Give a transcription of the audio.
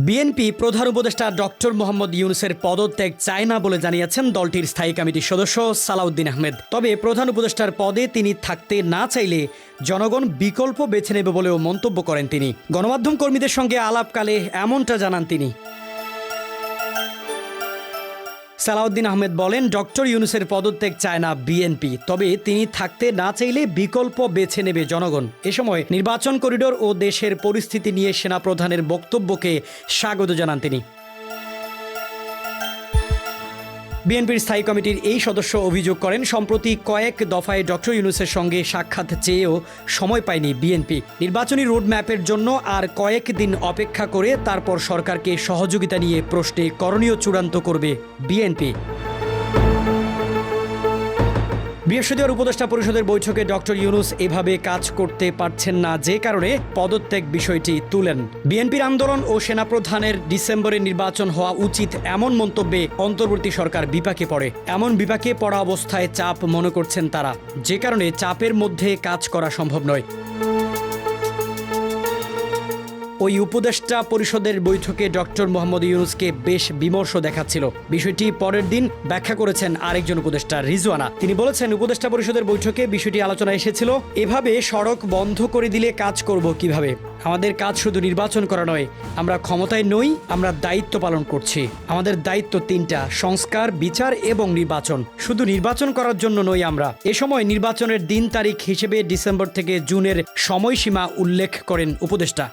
BNP প্রধান উপদেষ্টা doctor Mohammad ইউনূসের পদত্যাগ চায় না বলে জানিয়েছেন দলটির স্থায়ী কমিটির সদস্য সালাউদ্দিন আহমেদ। তবে প্রধান উপদেষ্টার পদে তিনি থাকতে না চাইলে জনগণ বিকল্প বেছে নেবে বলেও মন্তব্য করেন তিনি। গণমাধ্যম কর্মীদের সঙ্গে আলাপকালে এমনটা জানান তিনি। সালাউদ্দিন আহমেদ বলেন, ডক্টর ইউনূসের পদত্যাগ চায় না বিএনপি, তবে তিনি থাকতে না চাইলে বিকল্প বেছে নেবে জনগণ। এ সময় নির্বাচন করিডোর ও দেশের পরিস্থিতি নিয়ে সেনাপ্রধানের বক্তব্যকে স্বাগত জানান তিনি। বিএনপির স্থায়ী কমিটির এই সদস্য অভিযোগ করেন, সম্প্রতি কয়েক দফায় ডক্টর ইউনূসের সঙ্গে সাক্ষাৎ চেয়েও সময় পায়নি বিএনপি। নির্বাচনী রোডম্যাপের জন্য আর কয়েক দিন অপেক্ষা করে তারপর সরকারকে সহযোগিতা নিয়ে প্রশ্নে করণীয় চূড়ান্ত করবে বিএনপি। বৃহস্পতিবার উপদেষ্টা পরিষদের বৈঠকে ডক্টর ইউনূস এভাবে কাজ করতে পারছেন না, যে কারণে পদত্যাগ বিষয়টি তুলেন। বিএনপির আন্দোলন ও সেনাপ্রধানের ডিসেম্বরে নির্বাচন হওয়া উচিত এমন মন্তব্যে অন্তর্বর্তী সরকার বিপাকে পড়ে। এমন বিপাকে পড়া অবস্থায় চাপ মনে করছেন তারা, যে কারণে চাপের মধ্যে কাজ করা সম্ভব নয়। ওই উপদেষ্টা পরিষদের বৈঠকে ডক্টর মোহাম্মদ ইউনূসকে বেশ বিমর্ষ দেখাচ্ছিল। বিষয়টি পরের দিন ব্যাখ্যা করেছেন আরেকজন উপদেষ্টা রিজওয়ানা। তিনি বলেছেন, উপদেষ্টা পরিষদের বৈঠকে বিষয়টি আলোচনায় এসেছিল। এভাবে সড়ক বন্ধ করে দিলে কাজ করব কিভাবে? আমাদের কাজ শুধু নির্বাচন করা নয়, আমরা ক্ষমতায় নই, আমরা দায়িত্ব পালন করছি। আমাদের দায়িত্ব তিনটা: সংস্কার, বিচার এবং নির্বাচন। শুধু নির্বাচন করার জন্য নই আমরা। এ সময় নির্বাচনের দিন তারিখ হিসেবে ডিসেম্বর থেকে জুনের সময়সীমা উল্লেখ করেন উপদেষ্টা।